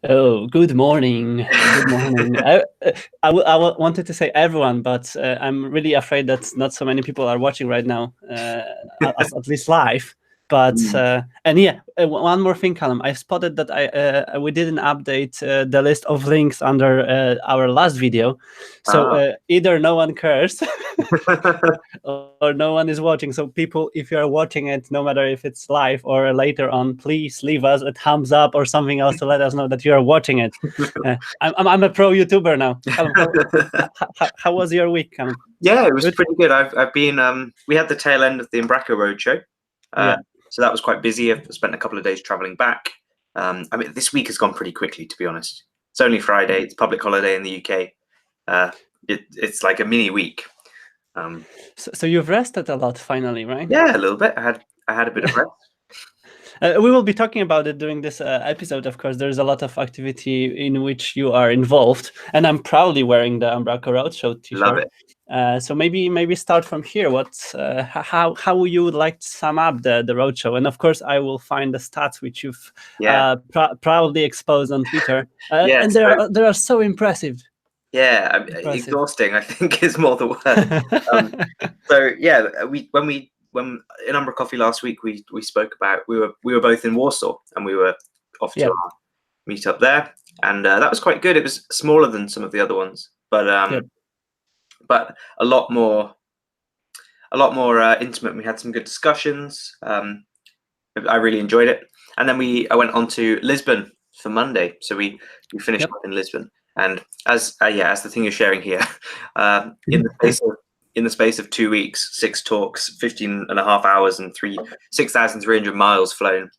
Oh, good morning. Good morning. Wanted to say everyone, but I'm really afraid that not so many people are watching right now, at least live. But and yeah, one more thing, Callum. I spotted that we didn't update the list of links under our last video, so either no one cares or no one is watching. So people, if you are watching it, no matter if it's live or later on, please leave us a thumbs up or something else to let us know that you are watching it. I'm a pro YouTuber now. Callum, how was your week, Callum? Yeah, it was pretty good. I've been we had the tail end of the Umbraco roadshow. So that was quite busy. I've spent a couple of days traveling back. I mean, this week has gone pretty quickly, to be honest. It's only Friday. It's public holiday in the UK. It's like a mini week. So you've rested a lot finally, right? Yeah, a little bit. I had a bit of rest. We will be talking about it during this episode, of course. There's a lot of activity in which you are involved, and I'm proudly wearing the Umbraco Roadshow t-shirt. Love it. So maybe start from here. How you would like to sum up the roadshow? And of course, I will find the stats which you've proudly exposed on Twitter, and they are so impressive. Yeah, exhausting, I think, is more the word. So yeah, when in umbraCoffee last week we spoke about we were both in Warsaw and we were off to our meetup there, and that was quite good. It was smaller than some of the other ones, but a lot more intimate. We had some good discussions. I really enjoyed it, and then I went on to Lisbon for Monday, so we finished up in Lisbon. And as the thing you're sharing here, in the space of 2 weeks, 6 talks, 15.5 hours, and 6,300 miles flown,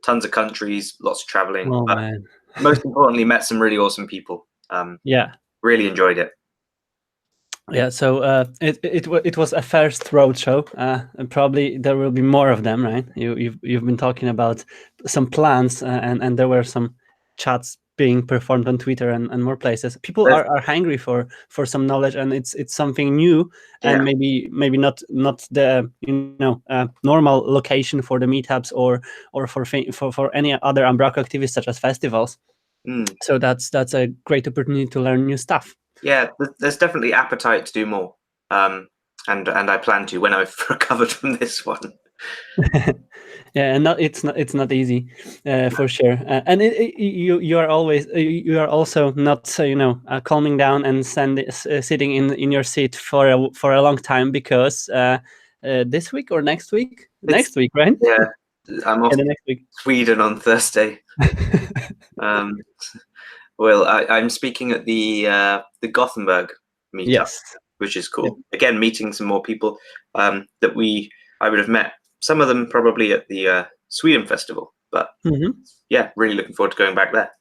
tons of countries, lots of traveling. Oh, man. Most importantly, met some really awesome people. Really enjoyed it. Yeah, so it was a first roadshow, and probably there will be more of them, right? You've been talking about some plans, and there were some chats being performed on Twitter and more places. People are hungry for some knowledge, and it's something new, and maybe not the normal location for the meetups or for any other Umbraco activities such as festivals. So that's a great opportunity to learn new stuff. Yeah, there's definitely appetite to do more, and I plan to when I've recovered from this one. Yeah, and it's not easy, for sure. And you are also not calming down and sitting in your seat for a long time, because this week or next week? Next week, right? Yeah, I'm off next week. Sweden on Thursday. Well, I'm speaking at the Gothenburg meetup, which is cool. Again, meeting some more people that I would have met. Some of them probably at the Sweden festival, but yeah, really looking forward to going back there.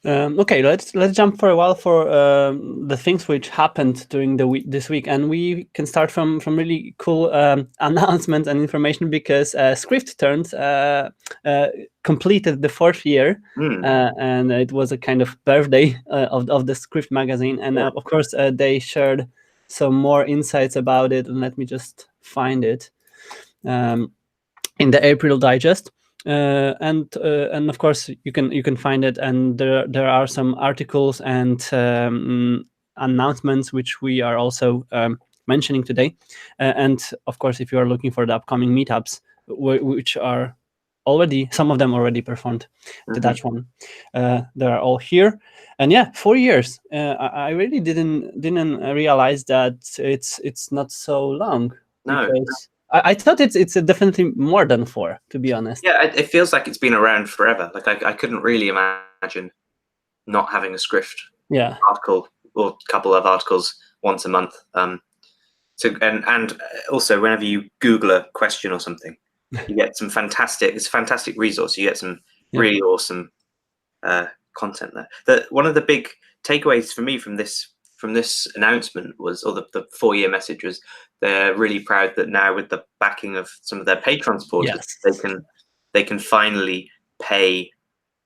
Okay, let's jump for a while for the things which happened during this week, and we can start from really cool announcements and information, because Script completed the 4th year, and it was a kind of birthday of the Script magazine, and of course they shared some more insights about it, and let me just find it in the April digest. And of course you can find it, and there are some articles and announcements which we are also mentioning today, and of course if you are looking for the upcoming meetups, which are some of them already performed, the Dutch one, they are all here. And yeah, 4 years. I really didn't realize that it's not so long. No. Because I thought it's definitely more than 4, to be honest. Yeah, it feels like it's been around forever. Like I couldn't really imagine not having a Script article or a couple of articles once a month. So and also whenever you Google a question or something, you get some it's a fantastic resource. You get some really awesome content there. One of the big takeaways for me from this announcement was, or the 4-year message was, they're really proud that now, with the backing of some of their patron supporters, they can finally pay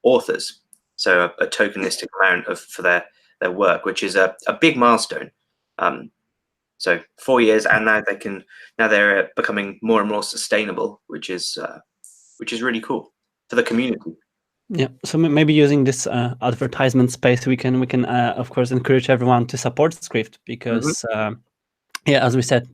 authors, so a tokenistic amount for their work, which is a big milestone. So 4 years, and now they're becoming more and more sustainable, which is really cool for the community. Yeah, so maybe using this advertisement space, we can of course encourage everyone to support Script, because yeah, as we said,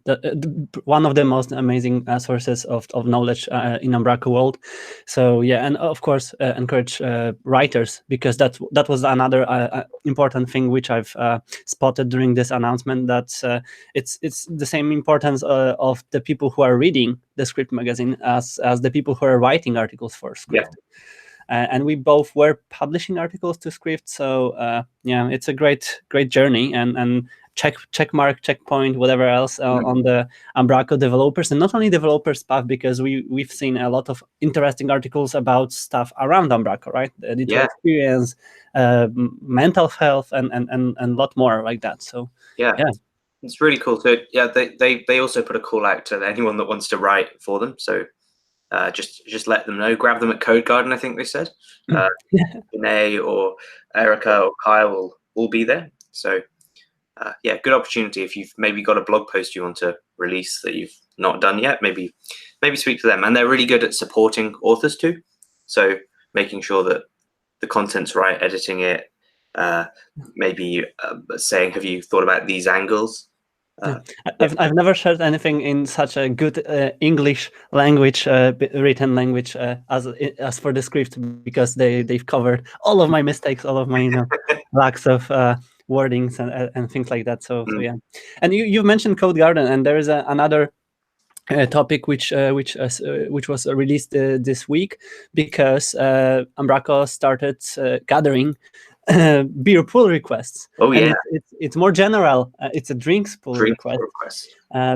one of the most amazing sources of knowledge in Umbraco world. So yeah, and of course encourage writers, because that was another important thing which I've spotted during this announcement, that it's the same importance of the people who are reading the Script magazine as the people who are writing articles for Script. Yeah. And we both were publishing articles to Script, so yeah, it's a great journey, and checkpoint, whatever else on the Umbraco developers, and not only developers path, because we've seen a lot of interesting articles about stuff around Umbraco, right? The editor experience, mental health, and a lot more like that. So yeah, it's really cool. So yeah, they also put a call out to anyone that wants to write for them. So just let them know. Grab them at Code Garden, I think they said. Renee or Erica or Kyle will be there. So yeah, good opportunity. If you've maybe got a blog post you want to release that you've not done yet, maybe speak to them. And they're really good at supporting authors too. So making sure that the content's right, editing it, maybe saying, have you thought about these angles? I've never shared anything in such a good English language, written language, as for the Script, because they've covered all of my mistakes, all of my lacks of wordings and things like that. So yeah, and you mentioned Code Garden, and there is another topic which was released this week, because Umbraco started gathering beer pull requests. Oh yeah, and it's more general. It's a drinks pull request.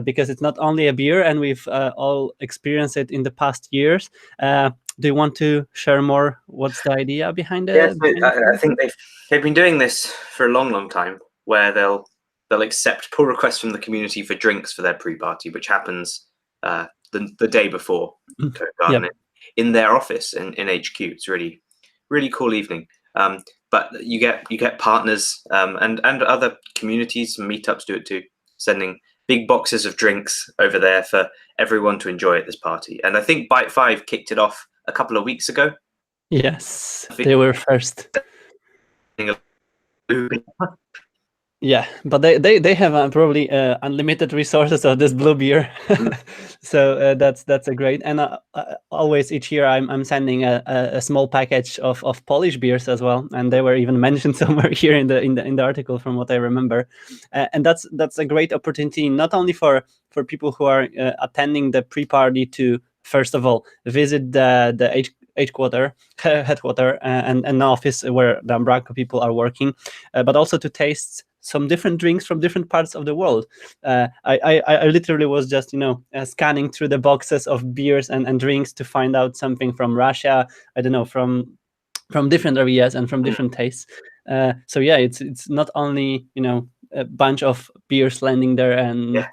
Because it's not only a beer, and we've all experienced it in the past years. Do you want to share more? What's the idea behind it? Yes, I think they've been doing this for a long time, where they'll accept pull requests from the community for drinks for their pre-party, which happens the day before Code Garden in their office in HQ. It's really cool evening. But you get partners and other communities and meetups do it too, sending big boxes of drinks over there for everyone to enjoy at this party. And I think Byte 5 kicked it off a couple of weeks ago. Yes, they were first. Yeah, but they have probably unlimited resources of this blue beer. So that's a great. And always each year I'm sending a small package of Polish beers as well, and they were even mentioned somewhere here in the article, from what I remember. And that's a great opportunity, not only for people who are attending the pre-party, to first of all visit the headquarter and an office where the Umbraco people are working, but also to taste some different drinks from different parts of the world. I literally was just scanning through the boxes of beers and drinks to find out something from Russia. I don't know, from different areas and from different tastes. So yeah, it's not only a bunch of beers landing there, and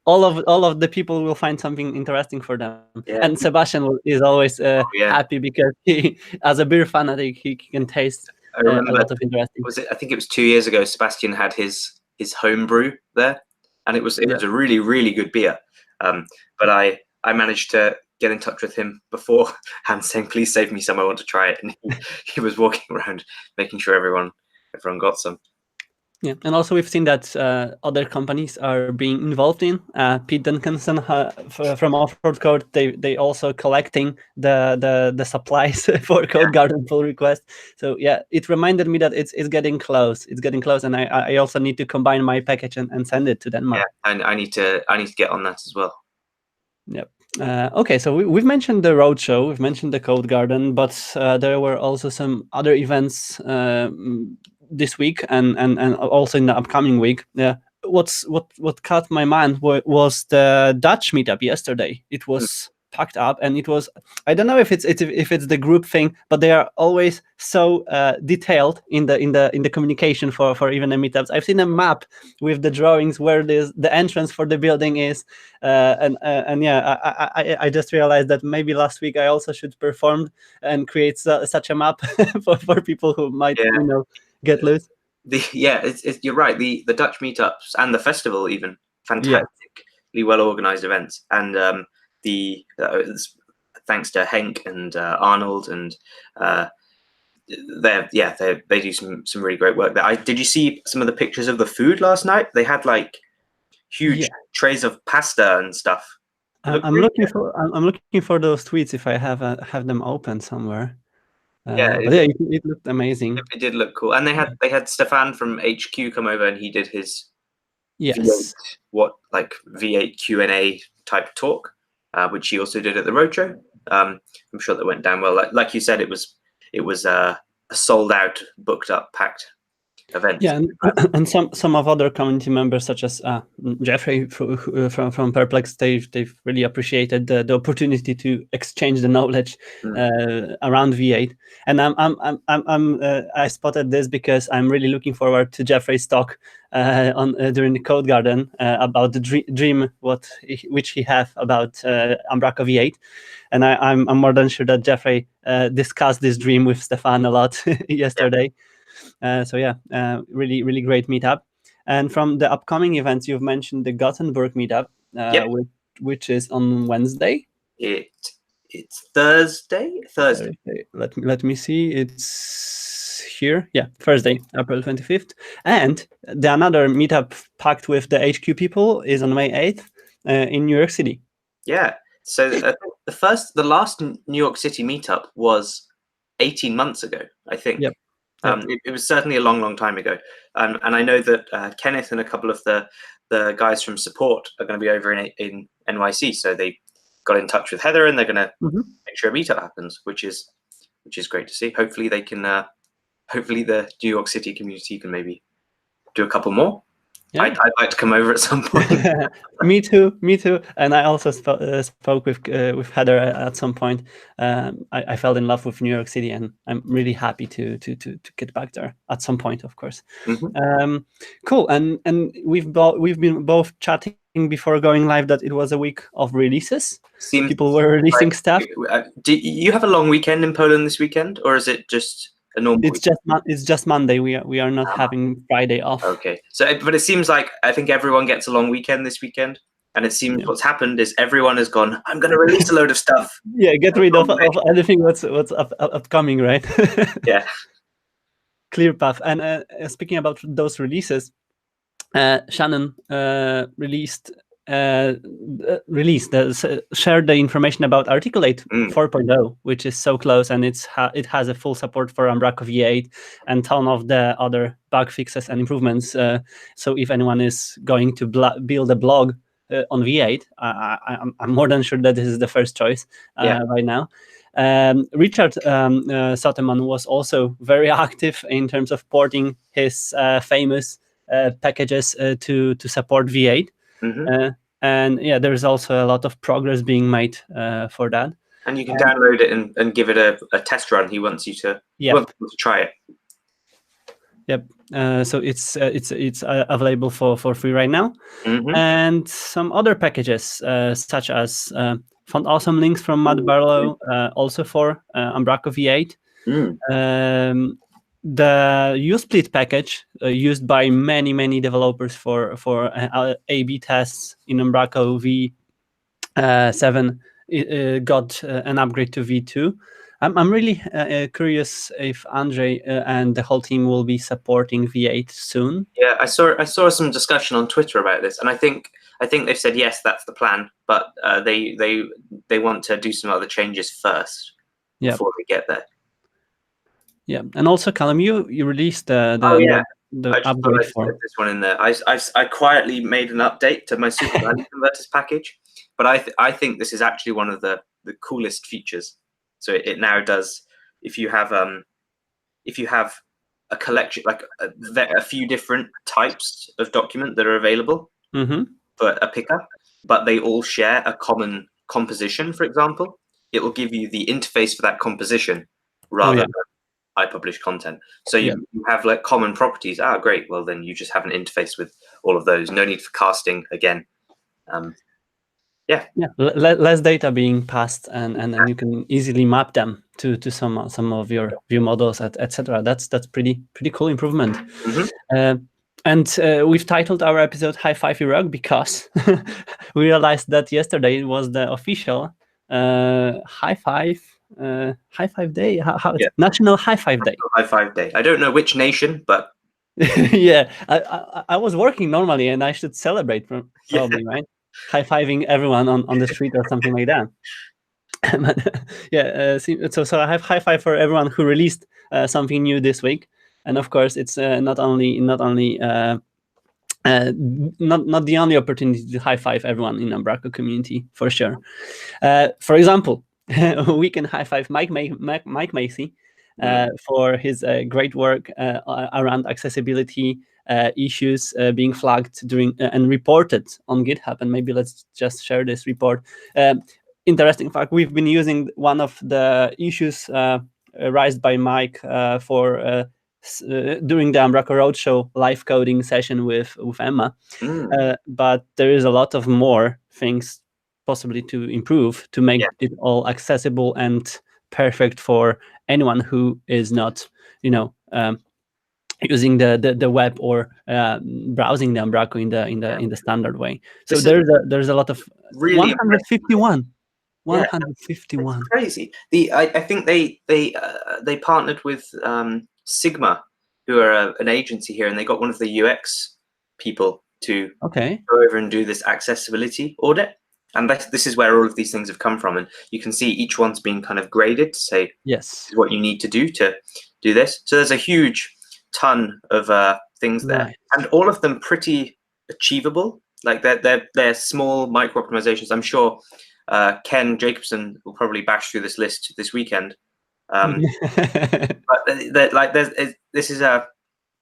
all of the people will find something interesting for them. And Sebastian is always happy, because he, as a beer fanatic, he can taste I remember, a lot of interesting. I think it was 2 years ago, Sebastian had his home brew there, and it was a really good beer. But I managed to get in touch with him beforehand, saying, please save me some, I want to try it. And he was walking around making sure everyone got some. Yeah, and also we've seen that other companies are being involved in. Pete Duncanson from Off-Road Code, they also collecting the supplies for Code Garden pull request. So yeah, it reminded me that it's getting close. It's getting close, and I also need to combine my package and send it to Denmark. Yeah, and I need to get on that as well. Yep. Okay, so we've mentioned the roadshow, we've mentioned the Code Garden, but there were also some other events this week and also in the upcoming week. Yeah, what caught my mind was the Dutch meetup yesterday. It was packed up, and it was, I don't know if it's the group thing, but they are always so detailed in the communication for even the meetups. I've seen a map with the drawings where the entrance for the building is, and yeah, I just realized that maybe last week I also should perform and create such a map for people who might get loose. You're right. The Dutch meetups and the festival, even fantastically well organized events, and thanks to Henk and Arnold, and they do some really great work there. Did you see some of the pictures of the food last night? They had like huge trays of pasta and stuff. I'm looking for those tweets if I have them open somewhere. It looked amazing. It did look cool, and they had Stefan from HQ come over, and he did his V8 Q&A type talk, which he also did at the roadshow. I'm sure that went down well. Like you said, it was a sold out, booked up, packed event. Yeah, and some of other community members, such as Jeffrey from Perplex, they've really appreciated the opportunity to exchange the knowledge around V8. And I spotted this because I'm really looking forward to Jeffrey's talk during the Code Garden about the dream which he have about Umbraco V8. And I'm more than sure that Jeffrey discussed this dream with Stefan a lot yesterday. Yeah. Really, really great meetup. And from the upcoming events, you've mentioned the Gothenburg meetup, which is on Wednesday. It's Thursday. Let me see. It's here. Yeah, Thursday, April 25th. And the another meetup packed with the HQ people is on May 8th in New York City. Yeah. So the last New York City meetup was 18 months ago, I think. Yep. It was certainly a long time ago, and I know that Kenneth and a couple of the guys from support are going to be over in NYC, so they got in touch with Heather, and they're going to make sure a meetup happens, which is great to see. Hopefully they can, hopefully the New York City community can maybe do a couple more. Yeah. I'd like to come over at some point. Me too. And I also spoke with Heather at some point. I fell in love with New York City, and I'm really happy to get back there at some point, of course. Cool. And we've been both chatting before going live that it was a week of releases. People were releasing stuff. Do you have a long weekend in Poland this weekend, or is it just a normal it's just Monday. We are not having Friday off. Okay. But it seems like I think everyone gets a long weekend this weekend, and it seems what's happened is everyone has gone, I'm going to release a load of stuff. Yeah, get rid of anything what's upcoming, right? Yeah. Clear path. And speaking about those releases, Shannon shared the information about Articulate 4.0, which is so close, and it has a full support for Umbraco V8 and ton of the other bug fixes and improvements. So if anyone is going to build a blog on V8, I'm more than sure that this is the first choice right now. Richard Soteman was also very active in terms of porting his famous packages to support V8. And there's also a lot of progress being made for that. And you can download it and give it a test run. He wants you to try it. Yep. So it's available for free right now. And some other packages such as found awesome links from Matt Barlow, also for Umbraco V8. The uSplit package used by many developers for A/B tests in Umbraco V7 got an upgrade to V2. I'm really curious if Andrei and the whole team will be supporting V8 soon. Yeah, I saw some discussion on Twitter about this, and I think they've said yes, that's the plan, but they want to do some other changes first before they get there. Yeah, and also Callum, you released the upgrade for this one in there. I quietly made an update to my super value converters package, but I think this is actually one of the coolest features. So it now does, if you have a collection, like a few different types of document that are available for a picker, but they all share a common composition, for example, it will give you the interface for that composition rather than I publish content. So you have like common properties. Great. Well, then you just have an interface with all of those. No need for casting again. Less data being passed, and you can easily map them to some of your view models, etc. That's pretty cool improvement. And we've titled our episode H5YR because we realized that yesterday was the official high five day. How it's National High Five Day. High Five Day. I don't know which nation, but yeah, I was working normally, and I should celebrate probably, right? High fiving everyone on the street or something like that. Yeah, so I have high five for everyone who released something new this week, and of course it's not the only opportunity to high five everyone in Umbraco community, for sure. For example, we can high five Mike Macy for his great work around accessibility issues being flagged during and reported on GitHub. And maybe let's just share this report. Interesting fact: we've been using one of the issues raised by Mike for. During the Umbraco Roadshow live coding session with Emma, but there is a lot of more things possibly to improve to make it all accessible and perfect for anyone who is not, using the web or browsing the Umbraco in the standard way. So there's a lot of really 151. 151. It's crazy. I think they partnered with Sigma, who are an agency here, and they got one of the UX people to go over and do this accessibility audit. And this is where all of these things have come from. And you can see each one's been kind of graded to say, yes, this is what you need to do this. So there's a huge ton of things there, nice. And all of them pretty achievable. Like they're small micro optimizations. I'm sure Ken Jacobson will probably bash through this list this weekend. But this is a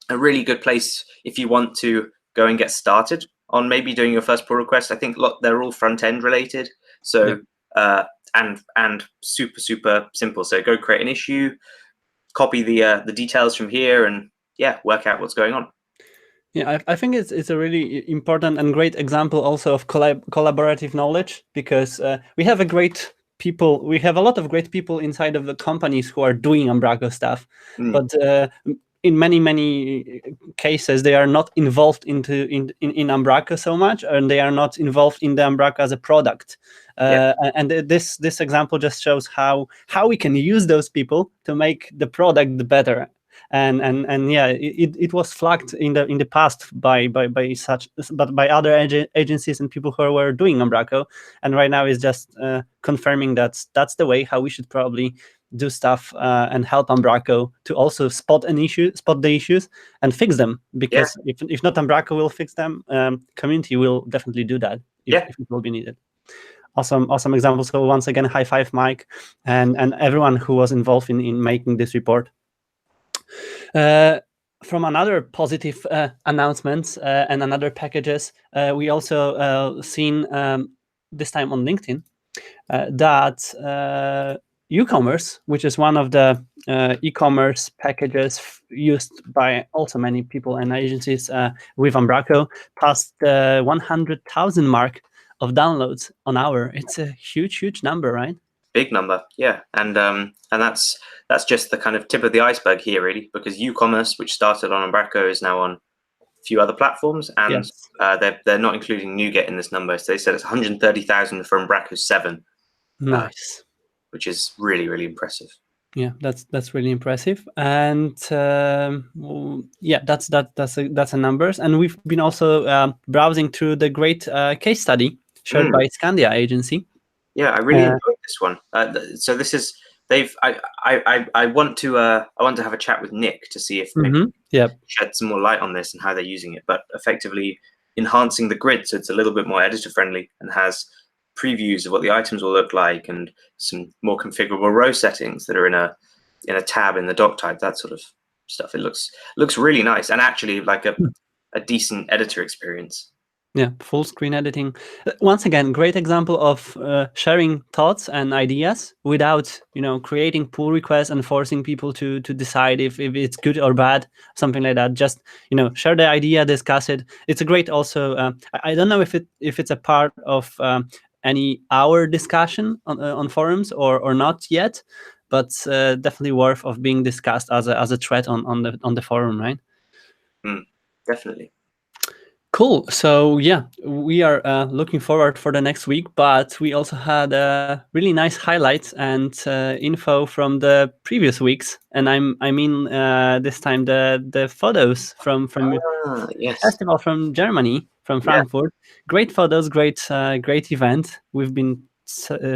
really good place if you want to go and get started on maybe doing your first pull request. I think they're all front end related, so and super simple. So go create an issue, copy the details from here, and work out what's going on. Yeah, I think it's a really important and great example also of collaborative knowledge, because we have a lot of great people inside of the companies who are doing Umbraco stuff, but in many cases they are not involved in Umbraco so much, and they are not involved in the Umbraco as a product. And this example just shows how we can use those people to make the product better. And it was flagged in the past by other agencies and people who were doing Umbraco, and right now is just confirming that that's the way how we should probably do stuff and help Umbraco to also spot the issues and fix them, because if not Umbraco will fix them, community will definitely do that if it will be needed. Awesome example. So once again, high five Mike and everyone who was involved in making this report. From another positive announcements and another packages, we also seen this time on LinkedIn that e-commerce, which is one of the e-commerce packages used by also many people and agencies with Umbraco, passed the 100,000 mark of downloads on hour. It's a huge number, right? Big number, and that's just the kind of tip of the iceberg here, really, because e-commerce, which started on Umbraco, is now on a few other platforms, and they're not including NuGet in this number. So they said it's 130,000 for Umbraco 7. Nice, which is really impressive. Yeah, that's really impressive, and that's a numbers. And we've been also browsing through the great case study shared by Scandia agency. Yeah, I really enjoyed this one. So this is I want to have a chat with Nick to see if maybe shed some more light on this and how they're using it. But effectively enhancing the grid so it's a little bit more editor friendly and has previews of what the items will look like and some more configurable row settings that are in a tab in the doc type, that sort of stuff. It looks really nice and actually like a decent editor experience. Yeah, full screen editing. Once again, great example of sharing thoughts and ideas without, creating pull requests and forcing people to decide if it's good or bad, something like that. Just, share the idea, discuss it. It's a great also. I don't know if it's a part of any hour discussion on forums or not yet, but definitely worth of being discussed as a thread on the forum, right? Definitely. Cool. So yeah, we are looking forward for the next week, but we also had really nice highlights and info from the previous weeks, and I mean this time the photos from yes. festival from Germany, from Frankfurt. Yeah. Great photos, great event. We've been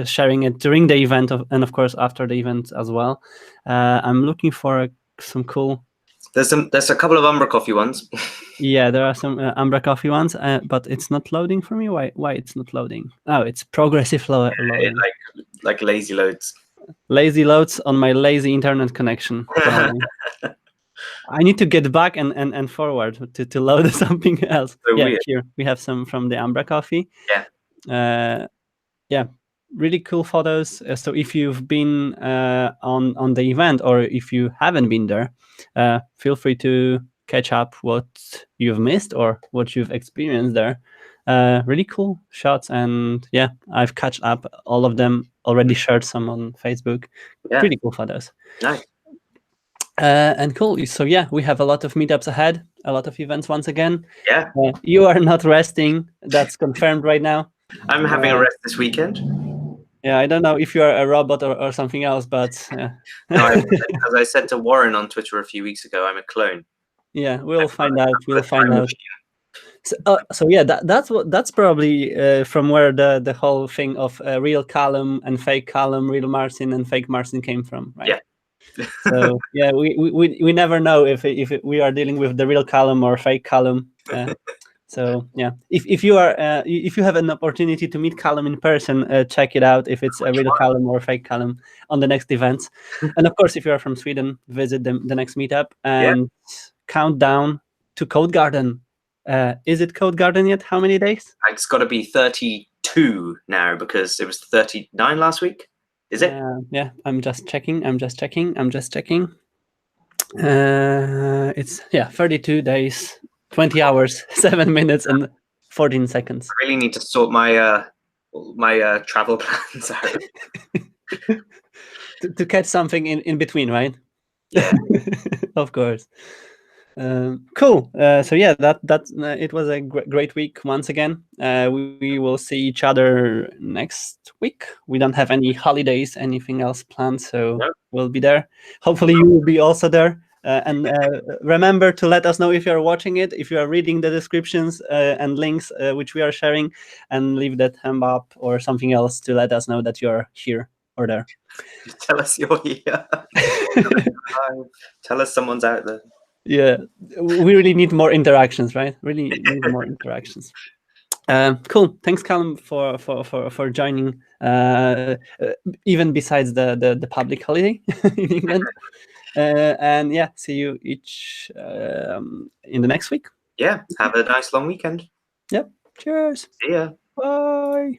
sharing it during the event and of course after the event as well. I'm looking for some cool. There's a couple of umbraCoffee ones. Yeah, there are some umbraCoffee ones, but it's not loading for me. Why it's not loading? Oh, it's progressive loading. Like lazy loads. Lazy loads on my lazy internet connection. I need to get back and forward to load something else. So yeah, weird. Here we have some from the umbraCoffee. Yeah. Yeah, really cool photos. So if you've been on the event or if you haven't been there, feel free to catch up what you've missed or what you've experienced there. Really cool shots, and yeah, I've catch up all of them, already shared some on Facebook. Yeah. Pretty cool photos. Nice. And cool. So yeah, we have a lot of meetups ahead, a lot of events once again. Yeah. You are not resting. That's confirmed right now. I'm having a rest this weekend. Yeah, I don't know if you are a robot or something else, but no, as I said to Warren on Twitter a few weeks ago, I'm a clone. Yeah, we'll find out. We'll find out. So yeah, that's probably from where the whole thing of real Callum and fake Callum, real Marcin and fake Marcin came from, right? Yeah. So yeah, we never know if we are dealing with the real Callum or fake Callum. So yeah, if you are if you have an opportunity to meet Callum in person, check it out if it's a real Callum or fake Callum on the next events. And of course, if you are from Sweden, visit the next meetup and count down to Code Garden. Is it Code Garden yet? How many days? It's got to be 32 now because it was 39 last week. Is it? Yeah, I'm just checking. It's 32 days. 20 hours, 7 minutes, and 14 seconds. I really need to sort my my travel plans out. to catch something in between, right? Yeah. Of course. Cool. So yeah, that it was a great week once again. We will see each other next week. We don't have any holidays, anything else planned, so we'll be there. Hopefully you will be also there. And remember to let us know if you are watching it, if you are reading the descriptions and links which we are sharing, and leave that thumb up or something else to let us know that you're here or there. Tell us you're here. Tell us someone's out there. Yeah, we really need more interactions, right? Really need more interactions. Cool. Thanks, Callum, for joining. Even besides the public holiday in England. And yeah, see you each in the next week. Yeah, have a nice long weekend. Yep. Cheers. See ya. Bye.